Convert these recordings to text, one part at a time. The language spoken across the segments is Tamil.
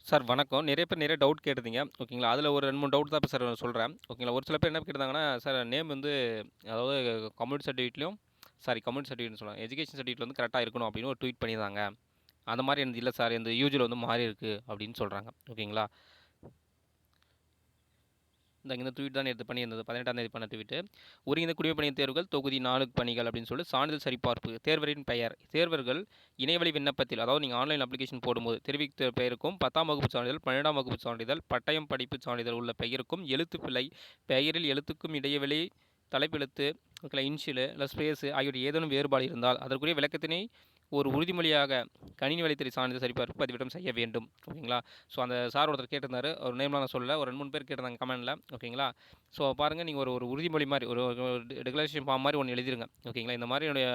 சார் வணக்கம். நிறைய பேர் நிறைய டவுட் கேட்டிருந்தீங்க. ஓகேங்களா. அதில ஒரு 2, 3 டவுட் தான் இப்ப சார் சொல்றேன். ஓகேங்களா. ஒரு சில பேர் என்ன கேட்டிருந்தாங்கன்னா, சார் நேம் வந்து அதாவது கம்யூனிட்டி சர்டிஃபிகேட்லயும் கம்யூனிட்டி சர்டிஃபிகேட்னு சொல்லுவாங்க. எஜுகேஷன் சர்டிஃபிகேட்ல வந்து கரெக்ட்டா இருக்கணும் அப்படின்னு ஒரு ட்வீட் பண்ணியிருந்தாங்க. அந்த மாரி எனது இல்ல சார். இந்த யூஜில வந்து மாறி இருக்கு அப்படின்னு சொல்றாங்க. ஓகேங்களா. இந்த ட்வீட் தான் நேத்து பண்ணியிருந்தது. 18ஆம் தேதி பண்ண ட்வீட்டு. ஒருங்கிணைந்த குடிமைப்பணி தேர்வுகள் தொகுதி 4 பணிகள் அப்படின்னு சொல்லி சான்றிதழ் சரிபார்ப்பு. தேர்வரின் பெயர். தேர்வர்கள் இணையவழி விண்ணப்பத்தில் அதாவது நீங்க ஆன்லைன் அப்ளிகேஷன் போடும்போது தெரிவித்த பெயருக்கும் 10ஆம் வகுப்பு சான்றிதழ், 12ஆம் வகுப்பு சான்றிதழ், பட்டயம் படிப்பு சான்றிதழ் உள்ள பெயருக்கும் எழுத்துப்பிழை, பெயரில் எழுத்துக்கும் இடைவெளி, தலைப்பெழுத்து, இனிஷியலு இல்ல ஸ்பேஸு ஆகியவற்றில் ஏதேனும் வேறுபாடு இருந்தால் அதற்குரிய விளக்கத்தினை ஒரு உறுதிமொழியாக கணினி வழித்துறை சான்றிதழ் சரிபார்ப்பு பதிவேற்றம் செய்ய வேண்டும். ஓகேங்களா. ஸோ அந்த சார் ஒருத்தர் கேட்டிருந்தாரு. அவர் நேம்லாம் நான் சொல்லல. ஒரு 2, 3 பேர் கேட்டிருந்தாங்க கமெண்ட்ல. ஓகேங்களா. ஸோ பாருங்க நீங்க ஒரு ஒரு உறுதிமொழி மாரி ஒரு டிக்ளரேஷன் ஃபார்ம் மாரி ஒண்ணு எழுதிருங்க. ஓகேங்களா. இந்த மாரி என்னுடைய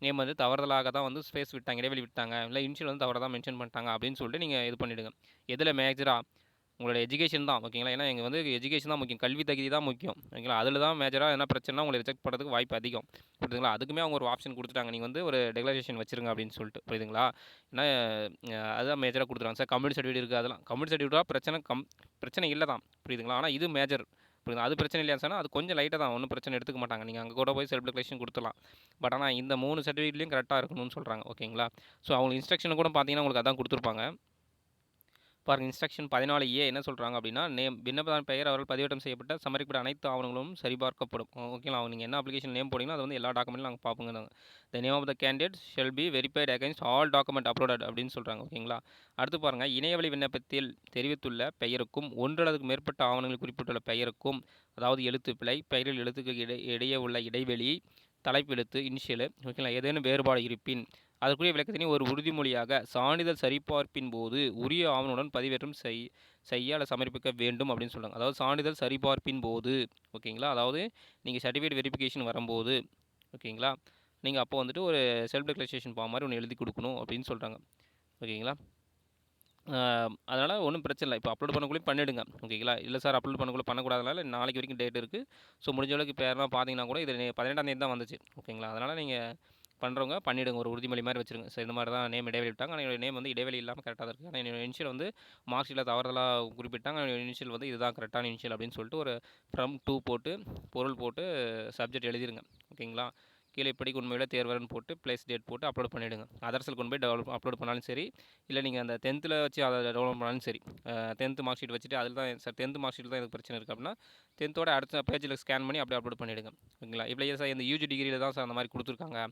நேம் வந்து தவறுதலாக தான் வந்து ஸ்பேஸ் விட்டாங்க, இடைவெளி விட்டாங்க. இல்ல இனிஷியல் வந்து தவறா தான் மென்ஷன் பண்ணிட்டாங்க அப்படின்னு சொல்லிட்டு நீங்க இது பண்ணிடுங்க. எதுல மேஜரா உங்களோட எஜுகேஷன் தான். ஓகேங்களா. ஏன்னா இங்க வந்து எஜுகேஷன் தான் முக்கியம். கல்வி தகுதி தான் முக்கியம். ஓகேங்களா. அதில தான் மேஜரா எதனா பிரச்சனைனா உங்கள ரிஜெக்ட் பண்ணுறதுக்கு வாய்ப்பு அதிகம். புரியுதுங்களா. அதுக்குமே அவங்க ஒரு ஆப்ஷன் குடுத்துட்டாங்க. நீங்க வந்து ஒரு டிக்ளரேஷன் வச்சுருங்க அப்படின்னு சொல்லிட்டு. புரியுதுங்களா. ஏன்னா அதுதான் மேஜரா குடுத்துருக்காங்க. சார் கம்யூனிட்டி சர்டிஃபிகேட் இருக்கு அதெல்லாம். கம்யூனிட்டி சர்டிஃபிகேட்டா பிரச்சனை இல்ல தான். புரியுதுங்களா. ஆனா இது மேஜர். புரியுதா. அது பிரச்சனை இல்லையா சொன்னா, அது கொஞ்சம் லைட்டா தான். ஒண்ணும் பிரச்சனை எடுத்துக்க மாட்டாங்க. நீங்க அங்க கூட போய் செல்ஃப் டிக்ளரேஷன் குடுத்துடலாம். பட் ஆனா இந்த 3 சர்டிஃபிகேட்லயும் கரெக்ட்டா இருக்கணும்னு சொல்றாங்க. ஓகேங்களா. ஸோ அவங்க இன்ஸ்ட்ரக்ஷன் கூட பார்த்தீங்கன்னா, உங்களுக்கு அதான் குடுத்துருப்பாங்க. பாருங்க இன்ஸ்ட்ரக்ஷன் 14A என்ன சொல்றாங்க அப்படின்னா, நேம் விண்ணப்பதாரர் பெயர் அவர்கள் பதிவேற்றம் செய்யப்பட்ட சமர்ப்பிக்கப்பட்ட அனைத்து ஆவணங்களும் சரிபார்க்கப்படும். ஓகேங்களா. நீங்க என்ன அப்ளிகேஷன் நேம் போட்டீங்களோ அது வந்து எல்லா டாக்குமெண்ட்டும் நாங்க பார்ப்போங்க. The name of the candidate shall be verified against all document uploaded அப்படின்னு சொல்றாங்க. ஓகேங்களா. அடுத்து பாருங்க இணையவழி விண்ணப்பத்தில் தெரிவித்துள்ள பெயருக்கும் ஒன்று அல்லது மேற்பட்ட ஆவணங்களில் குறிப்பிட்டுள்ள பெயருக்கும் அதாவது எழுத்து பிழை, பெயரில் எழுத்துக்கு இடையே உள்ள இடைவெளி, தலைப்பெழுத்து, இனிஷியலு ஓகேங்களா. ஏதேனும் வேறுபாடு இருப்பின் அதற்குரிய விளக்கத்தினை ஒரு உறுதிமொழியாக சான்றிதழ் சரிபார்ப்பின் போது உரிய ஆவணங்களுடன் பதிவேற்றம் செய்ய அல்லது சமர்ப்பிக்க வேண்டும் அப்படின்னு சொல்றாங்க. அதாவது சான்றிதழ் சரிபார்ப்பின் போது ஓகேங்களா. அதாவது நீங்கள் சர்டிஃபிகேட் வெரிஃபிகேஷன் வரும்போது ஓகேங்களா. நீங்கள் அப்போ வந்துட்டு ஒரு செல்ஃப் டிக்ளரேஷன் ஃபார்ம் மாதிரி ஒன்று எழுதி கொடுக்கணும் அப்படின்னு சொல்கிறாங்க. ஓகேங்களா. அதனால் ஒன்றும் பிரச்சனை இல்லை. இப்போ அப்லோட் பண்ணக்குள்ளே பண்ணிவிடுங்க. ஓகேங்களா. இல்லை சார் அப்லோட் பண்ணக்குள்ளே பண்ணக்கூடாதனால நாளைக்கு வரைக்கும் டேட் இருக்குது. ஸோ முடிஞ்ச அளவுக்கு இப்போ யாருனா பார்த்தீங்கன்னா கூட இது 18ஆம் தேதி தான் வந்துச்சு. ஓகேங்களா. அதனால் நீங்கள் பண்ணுறவங்க பண்ணிவிடுங்க. ஒரு உறுதிமொழி மாதிரி வச்சுருங்க. ஸோ இந்த மாதிரி தான் நேம் இடைவெளி விட்டாங்க. ஆனால் என்னோட நேம் வந்து இடைவெளி இல்லாமல் கரெக்டாக தான் இருக்குது. ஆனால் என்னோட இனிஷியல் வந்து மார்க் ஷீட்டில் தவறுதலாக குறிப்பிட்டாங்க. என்னோட இனிஷியல் வந்து இதுதான் கரெக்டான இனிஷியல் அப்படின்னு சொல்லிட்டு ஒரு ஃப்ரம் டூ போட்டு பொருள் போட்டு சப்ஜெக்ட் எழுதிருங்க. ஓகேங்களா. கீழே இப்படிக்கு உண்மையில தேர்வர்னு போட்டு ப்ளேஸ் டேட் போட்டு அப்லோட் பண்ணிவிடுங்க. அதர்ஸில் கொண்டு போய் அப்லோட் பண்ணாலும் சரி, இல்லை நீங்கள் அந்த 10த்தில் வச்சு அதை டவுன்லோட் பண்ணாலும் சரி. 10th மார்க் ஷீட் வச்சுட்டு அதில் தான் சார் 10th மார்க் ஷீட்டில் தான் எனக்கு பிரச்சனை இருக்குது அப்படின்னா 10த்தோட அடுத்த பேஜில் ஸ்கேன் பண்ணி அப்படியே அப்லோட் பண்ணிவிடுங்க. ஓகேங்களா. இப்போ சார் இந்த யூஜி டிகிரியில் தான் சார் அந்த மாதிரி கொடுத்துருக்காங்க.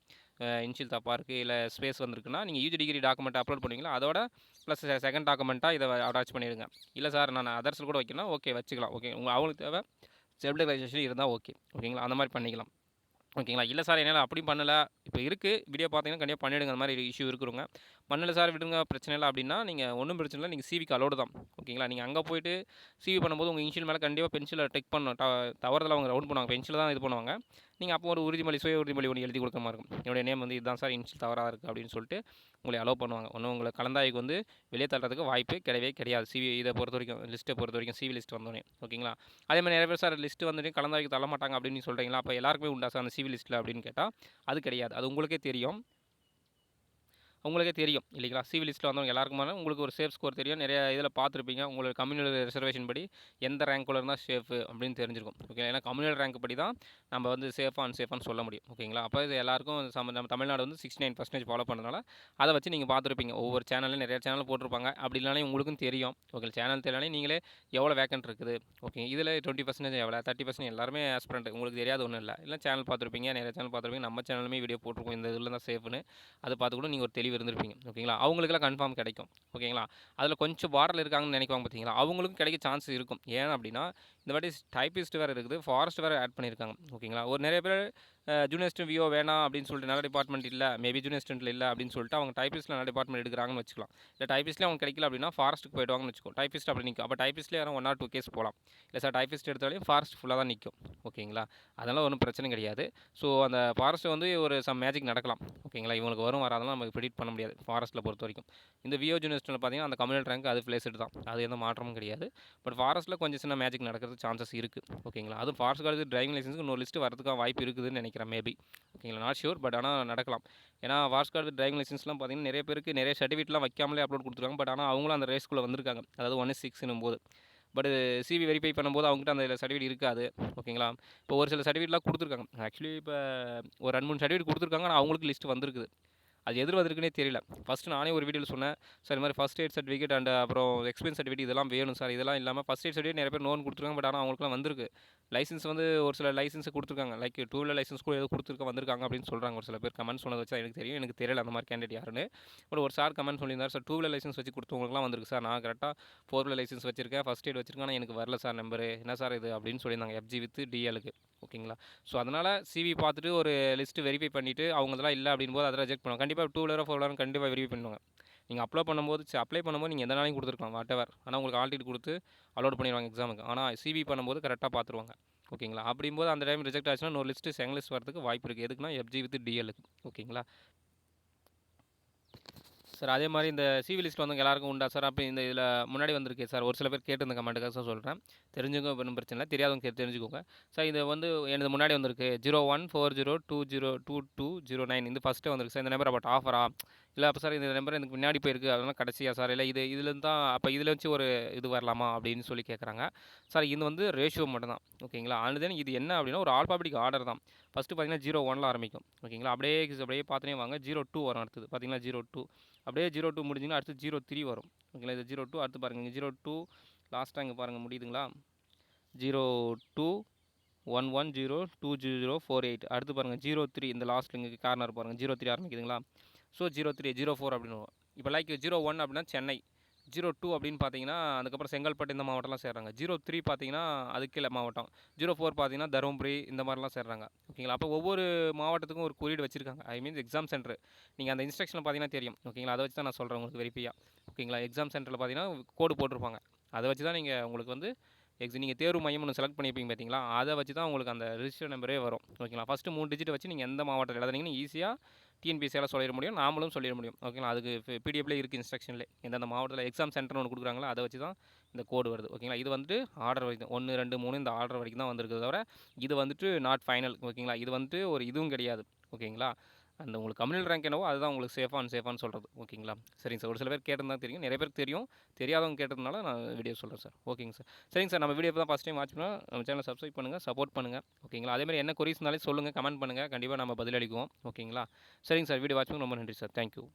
இனிஷியல் தப்பாக இருக்குது இல்லை ஸ்பேஸ் வந்திருக்குன்னா நீங்கள் யூஜி டிகிரி டாக்குமெண்ட் அப்லோட் பண்ணுவீங்களா அதோட ப்ளஸ் செகண்ட் டாக்குமெண்ட்டாக இதை அட்டாச் பண்ணிடுங்க. இல்லை சார் நான் அதர்ஸில் கூட வைக்கணும் ஓகே வச்சுக்கலாம். ஓகே அவங்களுக்கு தேவை செல்ஃப் டிக்ளரேஷன் இருந்தால் ஓகே. ஓகேங்களா. அந்த மாதிரி பண்ணிக்கலாம். ஓகேங்களா. இல்லை சார் என்னால் அப்படியும் பண்ணலை. இப்போ இருக்குது வீடியோ பார்த்தீங்கன்னா கண்டிப்பாக பண்ணிவிடுங்க. அந்த மாதிரி இஷ்யூ இருக்கிறவங்க. பண்ணல சார் விடுங்க பிரச்சனை இல்லை அப்படின்னா நீங்கள் ஒன்றும் பிரச்சனை இல்லை. நீங்கள் சிவிக்கு அலோடு தான். ஓகேங்களா. நீங்கள் அங்கே போயிட்டு சிவி பண்ணும்போது உங்கள் இனிஷியல் மேலே கண்டிப்பாக பென்சிலில் டெக் பண்ணணும். தவறுதலாக அவங்க ரவுண்ட் பண்ணுவாங்க. பென்சில் தான் இது பண்ணுவாங்க. நீங்கள் அப்போ ஒரு உறுதிமொழி சுய உறுதிமொழி ஒன்று எழுதி கொடுக்குற மாதிரி இருக்கும். என்னுடைய நேம் வந்து இதுதான் சார் இனிஷியல் தவறாக இருக்குது அப்படின்னு சொல்லிட்டு உங்களை அலோவ் பண்ணுவாங்க. ஒன்றும் உங்களை கலந்தாய்வுக்கு வந்து வெளியே தள்ளுறதுக்கு வாய்ப்பு கிடையவே கிடையாது. இதை பொறுத்த வரைக்கும் லிஸ்ட்டை பொறுத்த வரைக்கும் சிவி லிஸ்ட் வந்தோடனே. ஓகேங்களா. அதே மாதிரி நிறைய பேர் சார் லிஸ்ட்டு வந்துட்டு கலந்தாய்வுக்கு தள்ள மாட்டாங்க அப்படின்னு சொல்கிறீங்களா. அப்போ எல்லாருக்குமே உண்டா சார் அந்த சிவி லிஸ்ட்டில் அப்படின்னு கேட்டால் அது கிடையாது. அது உங்களுக்கே தெரியும். உங்களுக்கே தெரியும் இல்லைங்களா. சிவில் லிஸ்ட்டில் வந்தவங்க எல்லாருக்குமான உங்களுக்கு ஒரு சேஃப் ஸ்கோர் தெரியும். நிறைய இதில் பார்த்துருப்பீங்க. உங்களுக்கு கம்யூனல் ரிசர்வேஷன் படி எந்த ரேங்க்குள்ள இருந்தால் சேஃபு அப்படின்னு தெரிஞ்சிருக்கும். ஓகே. ஏன்னா கம்யூனல் ரேங்க் படி தான் நம்ம வந்து சேஃபாக அன்சேஃபான்னு சொல்ல முடியும். ஓகேங்களா. அப்போ இது எல்லாருக்கும் நம்ம தமிழ்நாடு வந்து 69% ஃபாலோ பண்ணுறதுனால அதை வச்சு நீங்கள் பார்த்துருப்பீங்க. ஒவ்வொரு சேனல்லையும் நிறைய சேனல் போட்டிருப்பாங்க. அப்படி இல்லைனாலும் உங்களுக்கும் தெரியும். ஓகே. சேனல் தெரியலானே நீங்களே எவ்வளோ வேக்கன்ட் இருக்குது. ஓகே. இதில் 20% எவ்வளோ 30% எல்லாருமே ஆஸ்பிரண்ட் உங்களுக்கு தெரியாத ஒன்றும் இல்லை சேனல் பார்த்துருப்பீங்க. நிறைய சேனல் பார்த்துருப்பீங்க. நம்ம சேனலுமே வீடியோ போட்டிருக்கோம். இந்த இதில் தான் சேஃப்னு அதை பார்த்து கூட நீங்கள் ஒரு தெளிவு இருந்திருப்பீங்க. ஓகேங்களா. அவங்களுக்குலாம் கன்ஃபார்ம் கிடைக்கும். ஓகேங்களா. அதில் கொஞ்சம் பார்டரில் இருக்காங்கன்னு நினைக்குவாங்க பார்த்தீங்களா. அவங்களுக்கும் கிடைக்க சான்ஸ் இருக்கும். ஏன் அப்படின்னா இந்த வாட்டி டைப்பிஸ்ட் வேறு இருக்குது. ஃபாரஸ்ட் வேறு ஆட் பண்ணியிருக்காங்க. ஓகேங்களா. ஒரு நிறைய பேர் ஜூனியர் ஸ்டூடெண்ட் விஓ வேணாம் அப்படின்னு சொல்லிட்டு நல்ல டிபார்ட்மெண்ட் இல்லை மேபி ஜூனியர் ஸ்டூடெண்ட்டில் இல்லை அப்படின்னு சொல்லிட்டு அவங்க டைப்பிஸ்ட்டில் நல்ல டிபார்ட்மெண்ட் எடுக்கிறாங்கன்னு வச்சுக்கலாம். இல்லை டைப்பிஸ்ட்லேயே அவங்க கிடைக்கல அப்படின்னா ஃபாரஸ்ட்டுக்கு போய்டுவாங்கன்னு வச்சுக்கோ. டைப்பிஸ்ட் அப்படி நிற்கும். அப்போ டைப்பிஸ்ட்லேயே யாரும் 1 or 2 கேஸ் போகலாம். இல்லை சார் டைப்பிஸ்ட் எடுத்தாலும் ஃபாரஸ்ட் ஃபுல்லாக தான் நிற்கும். ஓகேங்களா. அதெல்லாம் ஒன்றும் பிரச்சனை கிடையாது. ஸோ அந்த ஃபாரஸ்ட் வந்து ஒரு மேஜிக் நடக்கலாம். ஓகேங்களா. இவங்களுக்கு வரும் வராதெல்லாம் நமக்கு ப்ரெடிக்ட் பண்ண முடியாது ஃபாரஸ்ட்டில் பொறுத்த வரைக்கும். இந்த விஓ ஜூனியர் ஸ்டூடெண்ட் பார்த்தீங்கன்னா அந்த கம்யூனல் ரேங்க் அது பிளேஸ்டு தான். அது எந்த மாற்றமும் கிடையாது. பட் ஃபாரஸ்ட்டில் கொஞ்சம் சின்ன மேஜிக் நடக்கிறது சான்சஸ் இருக்குது. ஓகேங்களா. அதுவும் ஃபாரஸ்ட் காலேஜ் டிரைவிங் லைசன்ஸுக்கு இன்னொரு லிஸ்ட்டு வரதுக்காக வாய்ப்பு இருக்குதுன்னு நினைக்கிறேன். நினைக்கிறேன் மேபி. ஓகேங்களா, நாட் ஷூர், பட் ஆனால் நடக்கலாம். ஏன்னா வார்ஸ் கார்டு டிரைவிங் லைசன்ஸ்லாம் பார்த்தீங்கன்னா நிறைய பேருக்கு நிறைய சர்டிஃபிகேட்லாம் வைக்காமலே அப்லோட் கொடுத்துருக்காங்க. பட் ஆனால் அவங்களும் அந்த ரேஸ்க்குள்ளே வந்திருக்காங்க. அதாவது 1/6 போது. பட் சிவி வெரிஃபை பண்ணும்போது அவங்ககிட்ட அந்த சர்டிஃபிகேட் இருக்காது. ஓகேங்களா, இப்போ ஒரு சில சர்டிஃபிகேட்லாம் கொடுத்துருக்காங்க. ஆக்சுவலி இப்போ ஒரு 2-3 சர்டிஃபிகேட் கொடுத்துருக்காங்க. ஆனால் அவங்களுக்கு லிஸ்ட் வந்திருக்குது. அது எதிர் வந்திருக்குன்னே தெரியல. ஃபஸ்ட்டு நானே ஒரு வீடியோவில் சொன்னேன், சார் இது மாதிரி ஃபஸ்ட் எய்ட் சர்டிஃபிகேட் அண்ட் அப்புறம் எக்ஸ்பீரியன்ஸ் சர்டிஃபிகேட் இதெல்லாம் வேணும் சார். இதெல்லாம் இல்லாமல் ஃபஸ்ட் எய்ட் சர்டிஃபிகேட் நிறைய பேர் நோன் கொடுத்துருக்காங்க. பட் ஆனால் அவங்களுக்குலாம் வந்திருக்கு. லைசன்ஸ் வந்து ஒரு சில லைசன்ஸ் கொடுத்துருக்காங்க. லைக் 2 வீலர் லைசன்ஸ் கூட ஏதோ வந்திருக்காங்க அப்படின்னு சொல்கிறாங்க. ஒரு சில பேர் கமெண்ட் சொன்னதை வச்சு எனக்கு தெரியும். எனக்கு தெரியல அந்த மாதிரி கேண்டிடேட் யாருன்னு. பட் ஒரு சார் கமெண்ட் சொல்லியிருந்தார், சார் 2 வீலர் லைசன்ஸ் வச்சு கொடுத்தவங்களுக்குலாம் வந்திருக்கு சார். நான் கரெக்டாக 4 வீலர் லைசன்ஸ் வச்சிருக்கேன், ஃபஸ்ட் எய்ட் வச்சிருக்கேன், ஆனால் எனக்கு வரல சார் நம்பரு. என்ன சார் இது அப்படின்னு சொல்லியிருந்தாங்க, எஃப்ஜி வித் டிஎலுக்கு. ஓகேங்களா, ஸோ அதனால் சிவி பார்த்துட்டு ஒரு லிஸ்ட்டு வெரிஃபை பண்ணிவிட்டு அவங்க இதெல்லாம் இல்லை அப்படின் போது அதை ரிஜெக்ட் பண்ணுவாங்க. கண்டிப்பாக 2 வீலரோ 4 வீலரும் கண்டிப்பாக வெரிஃபை பண்ணுவாங்க. நீங்கள் அப்ளை பண்ணும்போது நீங்கள் எந்த நாளையும் கொடுத்துருக்கலாம் வாட் எவர். ஆனால் உங்களுக்கு ஆல் டிக்கெட் கொடுத்து அலோட் பண்ணிடுவாங்க எக்ஸாமுக்கு. ஆனால் சிவி பண்ணும்போது கரெக்டாக பார்த்துருவாங்க. ஓகேங்களா, அப்படிங்கும்போது அந்த டைம் ரிஜெக்ட் ஆச்சுன்னா இன்னொரு லிஸ்ட்டு செகண்ட் லிஸ்ட் வரதுக்கு வாய்ப்பு இருக்குது. எதுக்குன்னா எஃப்ஜி வித் டிஎலுக்கு. ஓகேங்களா சார், அதே மாதிரி இந்த சிவி லிஸ்ட் வந்து எல்லாருக்கும் உண்டா சார்? அப்படி இந்த இதில் முன்னாடி வந்திருக்கு சார். ஒரு சில பேர் கேட்டிருந்த கமெண்ட்டுக்காக சார் சொல்கிறேன். தெரிஞ்சுங்க, ஒன்றும் பிரச்சனை இல்லை. தெரியாதவங்க தெரிஞ்சுக்கோங்க சார். இது வந்து எனது முன்னாடி வந்திருக்கு 0140202209. இது ஃபஸ்ட்டு வந்திருக்கு சார். இந்த நம்பர் பட் ஆஃபரா இல்லை? அப்போ சார் இந்த நம்பர் எனக்கு முன்னாடி போயிருக்கு, அதெல்லாம் கடைசியா சார்? இல்லை இதுலேருந்து தான் அப்போ இதில் வச்சு ஒரு இது வரலாமா அப்படின்னு சொல்லி கேட்குறாங்க சார். இது வந்து ரேஷியோ மட்டும் தான். ஓகேங்களா, அண்ட் தென் இது என்ன அப்படின்னா ஒரு ஆல்பாபெட்டிக் ஆர்டர் தான். ஃபஸ்ட்டு பார்த்தீங்கன்னா 01 ஆரம்பிக்கும். ஓகேங்களா, அப்படியே பார்த்துனே வாங்க. 02 வரும். அடுத்தது பார்த்தீங்கன்னா 02, அப்படியே 02 முடிஞ்சிங்கன்னா அடுத்து 03 வரும். ஓகேங்களா, இது 02 அடுத்து பாருங்கள் இங்கே 02 லாஸ்ட்டாக இங்கே பாருங்கள் முடியுதுங்களா, 0211020048. அடுத்து பாருங்கள் 03 இந்த லாஸ்ட் இங்கே கார்னர் பாருங்கள் 03 ஆரம்பிக்குதுங்களா. ஸோ 03 04 அப்படின்னு வரும். இப்போ லைக் 01 அப்படின்னா சென்னை, 02 அப்படின்னு பார்த்தீங்கன்னா அதுக்கப்புறம் செங்கல்பட்டு இந்த மாவட்டம்லாம் சேர்றாங்க. 03 பார்த்தீங்கன்னா அதுக்கு கீழே மாவட்டம். 04 பார்த்தீங்கன்னா தருமபுரி இந்த மாதிரிலாம் சேர்றாங்க. ஓகேங்களா, அப்போ ஒவ்வொரு மாவட்டத்துக்கும் ஒரு குறியீடு வச்சிருக்காங்க. I means exam centre. நீங்கள் அந்த இன்ஸ்ட்ரக்ஷனில் பார்த்தீங்கன்னா தெரியும். ஓகேங்களா, அதை வச்சு தான் நான் சொல்கிறேன் உங்களுக்கு வெரிஃபையாக. ஓகேங்களா, எக்ஸாம் சென்டரில் பார்த்தீங்கன்னா கோடு போட்டிருப்பாங்க. அதை வச்சு தான் நீங்கள் உங்களுக்கு வந்து நீங்கள் தேர்வு மையம் ஒன்று செலக்ட் பண்ணியிருப்பீங்க பார்த்தீங்களா, அதை வச்சு தான் உங்களுக்கு அந்த ரிஜிஸ்டர் நம்பரே வரும். ஓகேங்களா, ஃபஸ்ட்டு 3 டிஜிட் வச்சு நீங்கள் எந்த மாவட்டத்தில் எழுதுனீங்கன்னு ஈஸியாக டிஎன்பிஎஸ்சியால் சொல்லிட முடியும், நாமளும் சொல்லிட முடியும். ஓகேங்களா, அதுக்கு பிடிஎஃப்லேயே இருக்குது இன்ஸ்ட்ரக்ஷன்லேயே. எந்தெந்த மாவட்டத்தில் எக்ஸாம் சென்டர்னு ஒன்று கொடுக்குறாங்களோ அதை வச்சு தான் இந்த கோடு வருது. ஓகேங்களா, இது வந்துட்டு ஆர்டர் வரைக்கும் 1 2 3 இந்த ஆர்டர் வரைக்கும் தான் வந்திருக்குது தவிர இது வந்துட்டு நாட் ஃபைனல். ஓகேங்களா, இது வந்துட்டு ஒரு இதுவும் கிடையாது. ஓகேங்களா, அந்த உங்களுக்கு கம்யூனல் ரேங்க் என்னவோ அதுதான் உங்களுக்கு சேஃபான்னு சொல்கிறது. ஓகேங்களா, சரிங்க சார். ஒரு சில பேர் கேட்டிருந்தா தெரியும், நிறைய பேருக்கு தெரியும். தெரியாதவங்க கேட்டதுனால நான் வீடியோ சொல்கிறேன் சார். ஓகேங்க சார். சரிங்க சார், நம்ம வீடியோ தான் ஃபஸ்ட் டைம் வாட்ச் பண்ணால் நம்ம சேனலை சப்ஸ்கிரைப் பண்ணுங்கள், சப்போர்ட் பண்ணுங்கள். ஓகேங்களா, அதேமாதிரி என்ன கொரிஸ்னாலே சொல்லுங்கள், கமெண்ட் பண்ணுங்கள், கண்டிப்பாக நம்ம பதிலளிக்குவோம். ஓகேங்களா, சரிங்க சார். வீடியோ வாட்ச் பண்ணி ரொம்ப நன்றி சார். தேங்க்யூ.